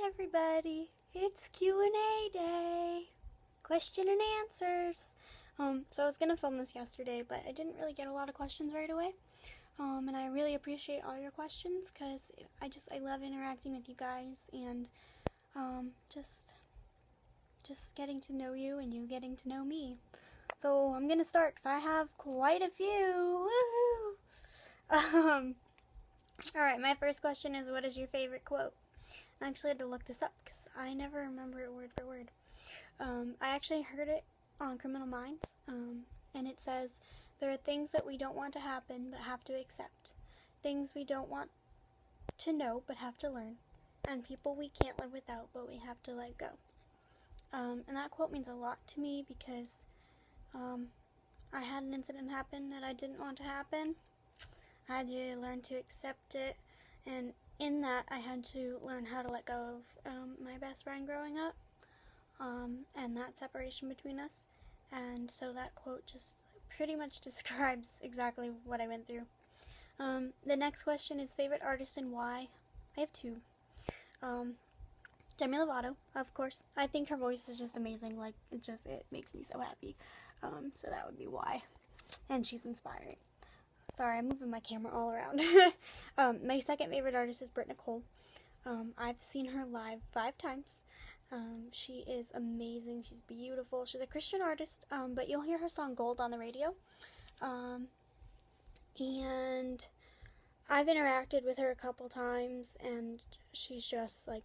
everybody, it's Q&A day, question and answers. So I was gonna film this yesterday, but I didn't really get a lot of questions right away. And I really appreciate all your questions because I love interacting with you guys and just getting to know you and you getting to know me. So I'm gonna start because I have quite a few. Woohoo! Alright, my first question is, what is your favorite quote? I actually had to look this up because I never remember it word for word. I actually heard it on Criminal Minds, and it says, there are things that we don't want to happen but have to accept. Things we don't want to know but have to learn. And people we can't live without but we have to let go. And that quote means a lot to me because I had an incident happen that I didn't want to happen. I had to learn to accept it, and in that I had to learn how to let go of my best friend growing up, and that separation between us. And so that quote just pretty much describes exactly what I went through. The next question is favorite artist and why. I have two. Demi Lovato, of course. I think her voice is just amazing. Like, it makes me so happy. So that would be why. And she's inspiring. Sorry, I'm moving my camera all around. My second favorite artist is Britt Nicole. I've seen her live 5 times. She is amazing. She's beautiful. She's a Christian artist, but you'll hear her song Gold on the radio. And I've interacted with her a couple times, and she's just like,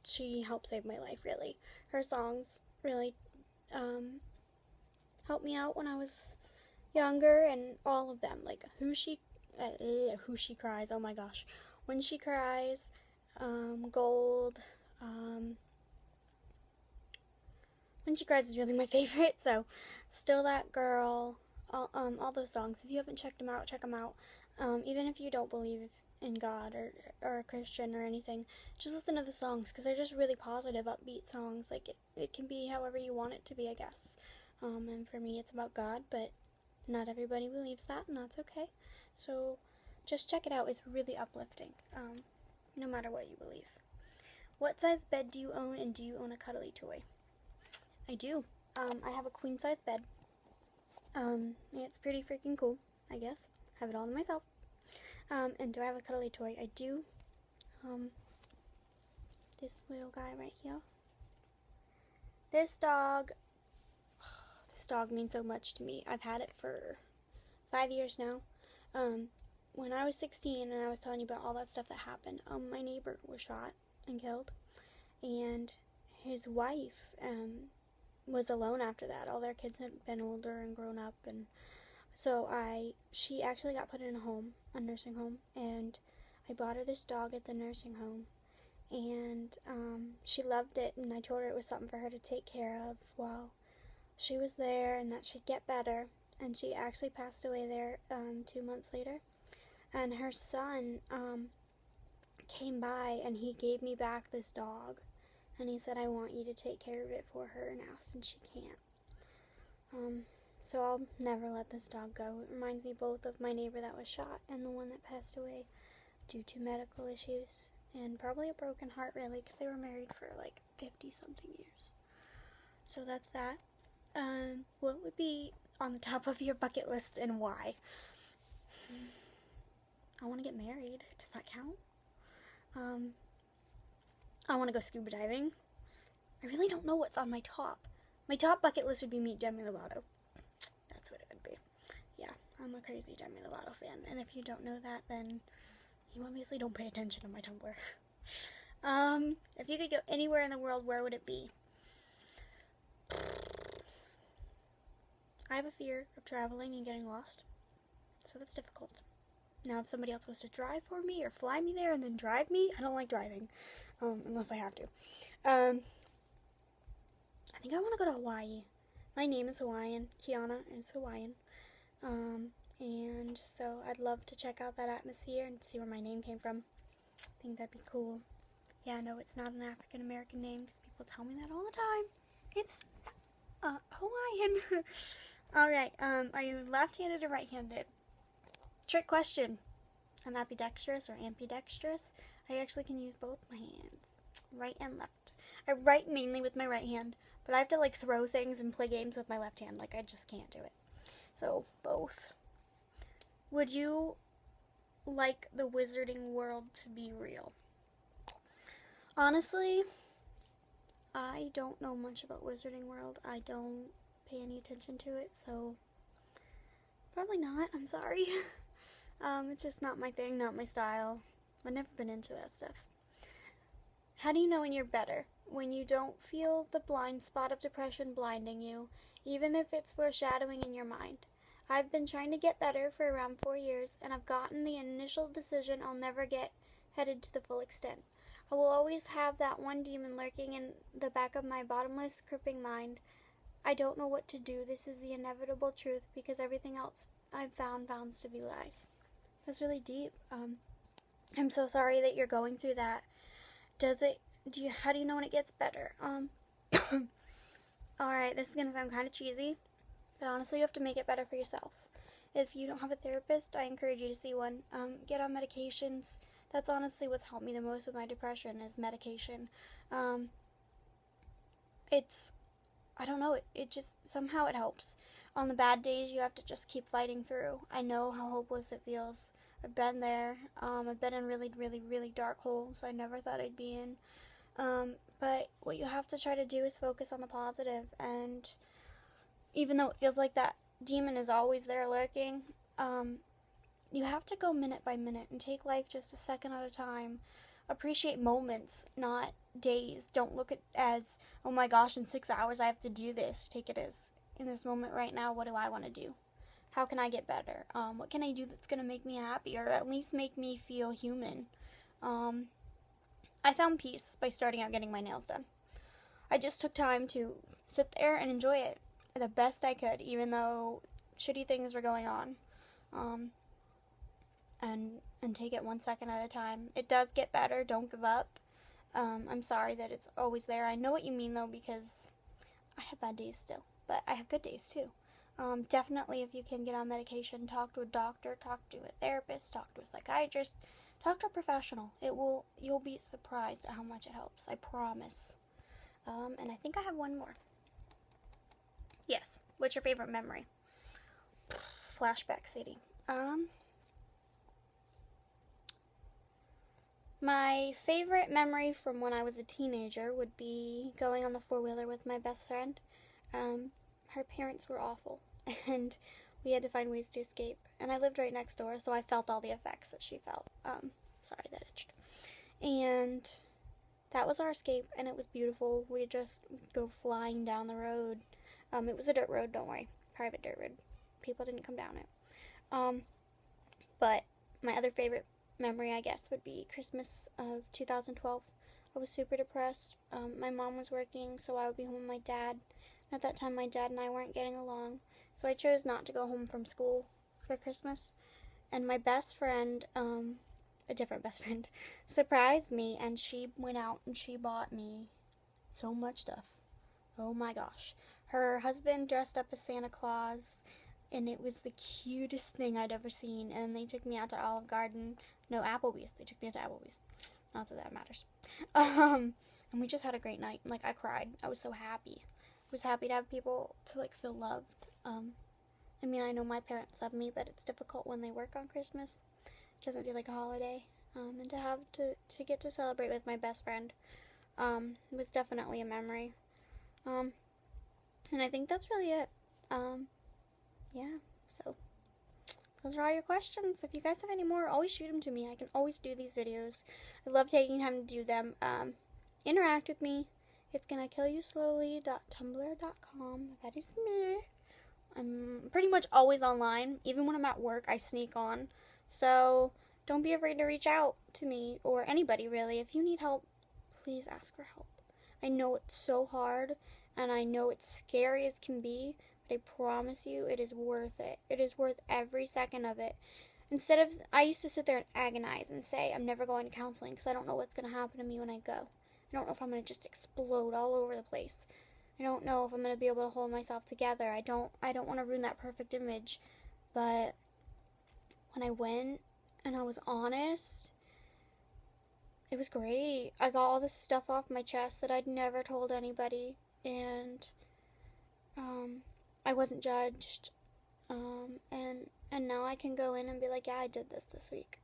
she helped save my life, really. Her songs really helped me out when I was younger, and all of them, like Who She Cries, oh my gosh, When She Cries, Gold, When She Cries is really my favorite. So Still That Girl, all those songs. If you haven't checked them out, check them out. Even if you don't believe in God or a Christian or anything, just listen to the songs because they're just really positive, upbeat songs. Like it can be however you want it to be, I guess. And for me, it's about God, but not everybody believes that, and that's okay. So just check it out. It's really uplifting, no matter what you believe. What size bed do you own, and do you own a cuddly toy? I do. I have a queen size bed. It's pretty freaking cool, I guess. Have it all to myself. And do I have a cuddly toy? I do. This little guy right here. This dog means so much to me. I've had it for 5 years now. When I was 16 and I was telling you about all that stuff that happened, my neighbor was shot and killed, and his wife was alone after that. All their kids had been older and grown up, and so she actually got put in a nursing home, and I bought her this dog at the nursing home, and she loved it, and I told her it was something for her to take care of while she was there, and that she'd get better. And she actually passed away there 2 months later. And her son came by, and he gave me back this dog, and he said, I want you to take care of it for her now since she can't. So I'll never let this dog go. It reminds me both of my neighbor that was shot and the one that passed away due to medical issues and probably a broken heart, really, because they were married for like 50 something years. So that's that. What would be on the top of your bucket list and why? I want to get married. Does that count? I want to go scuba diving. I really don't know what's on my top. My top bucket list would be meet Demi Lovato. That's what it would be. Yeah, I'm a crazy Demi Lovato fan. And if you don't know that, then you obviously don't pay attention to my Tumblr. If you could go anywhere in the world, where would it be? I have a fear of traveling and getting lost, so that's difficult. Now, if somebody else was to drive for me or fly me there and then drive me, I don't like driving, unless I have to. I think I want to go to Hawaii. My name is Hawaiian. Kiana is Hawaiian. And so I'd love to check out that atmosphere and see where my name came from. I think that'd be cool. Yeah, no, it's not an African American name because people tell me that all the time. It's Hawaiian. Alright, are you left-handed or right-handed? Trick question. I'm ambidextrous or ambidextrous. I actually can use both my hands. Right and left. I write mainly with my right hand, but I have to like throw things and play games with my left hand. Like I just can't do it. So both. Would you like the wizarding world to be real? Honestly, I don't know much about wizarding world. I don't pay any attention to it, so probably not. I'm sorry. It's just not my thing, not my style. I've never been into that stuff. How do you know when you're better? When you don't feel the blind spot of depression blinding you, even if it's foreshadowing in your mind. I've been trying to get better for around 4 years, and I've gotten the initial decision I'll never get headed to the full extent. I will always have that one demon lurking in the back of my bottomless, creeping mind. I don't know what to do. This is the inevitable truth because everything else I've found to be lies. That's really deep. I'm so sorry that you're going through that. How do you know when it gets better? Alright, this is gonna sound kind of cheesy, but honestly, you have to make it better for yourself. If you don't have a therapist, I encourage you to see one. Get on medications. That's honestly what's helped me the most with my depression is medication. I don't know, it just, somehow it helps. On the bad days, you have to just keep fighting through. I know how hopeless it feels. I've been there. I've been in really, really, really dark holes I never thought I'd be in. But what you have to try to do is focus on the positive, and even though it feels like that demon is always there lurking, you have to go minute by minute and take life just a second at a time. Appreciate moments, not days. Don't look at it as, oh my gosh, in 6 hours I have to do this. Take it as, in this moment right now, what do I want to do? How can I get better? What can I do that's going to make me happy, or at least make me feel human? I found peace by starting out getting my nails done. I just took time to sit there and enjoy it the best I could, even though shitty things were going on. And take it 1 second at a time. It does get better. Don't give up. I'm sorry that it's always there. I know what you mean, though, because I have bad days still, but I have good days, too. Definitely, if you can get on medication, talk to a doctor, talk to a therapist, talk to a psychiatrist, talk to a professional. You'll be surprised at how much it helps. I promise. And I think I have one more. Yes. What's your favorite memory? Flashback city. My favorite memory from when I was a teenager would be going on the four-wheeler with my best friend. Her parents were awful, and we had to find ways to escape. And I lived right next door, so I felt all the effects that she felt. Sorry, that itched. And that was our escape, and it was beautiful. We'd just go flying down the road. It was a dirt road, don't worry. Private dirt road. People didn't come down it. But my other favorite memory, I guess, would be Christmas of 2012. I was super depressed. My mom was working, so I would be home with my dad. At that time, my dad and I weren't getting along, so I chose not to go home from school for Christmas. And my best friend, a different best friend, surprised me, and she went out and she bought me so much stuff. Oh my gosh. Her husband dressed up as Santa Claus, and it was the cutest thing I'd ever seen. And they took me out to Olive Garden. No, Applebee's. They took me out to Applebee's. Not that that matters. And we just had a great night. Like, I cried. I was so happy. I was happy to have people to, like, feel loved. I mean, I know my parents love me, but it's difficult when they work on Christmas. It doesn't feel like a holiday. And to have to get to celebrate with my best friend was definitely a memory. And I think that's really it. Yeah, so those are all your questions. If you guys have any more, always shoot them to me. I can always do these videos. I love taking time to do them. Interact with me. It's gonna kill you slowly.tumblr.com. That is me. I'm pretty much always online. Even when I'm at work, I sneak on. So don't be afraid to reach out to me or anybody, really. If you need help, please ask for help. I know it's so hard, and I know it's scary as can be, but I promise you it is worth it. It is worth every second of it. I used to sit there and agonize and say, I'm never going to counseling because I don't know what's going to happen to me when I go. I don't know if I'm going to just explode all over the place. I don't know if I'm going to be able to hold myself together. I don't want to ruin that perfect image. But when I went and I was honest, it was great. I got all this stuff off my chest that I'd never told anybody, and I wasn't judged. And now I can go in and be like, yeah, I did this week.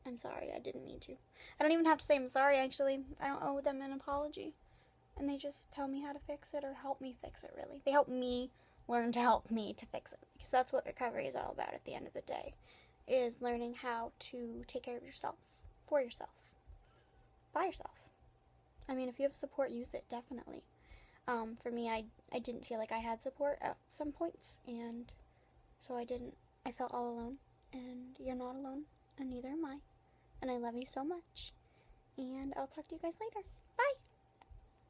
I'm sorry, I didn't mean to. I don't even have to say I'm sorry, actually. I don't owe them an apology. And they just tell me how to fix it or help me fix it, really. They help me learn to help me to fix it. Because that's what recovery is all about at the end of the day. Is learning how to take care of yourself. For yourself. By yourself. I mean, if you have support, use it, definitely. For me, I didn't feel like I had support at some points. And so I felt all alone. And you're not alone. And neither am I. And I love you so much. And I'll talk to you guys later.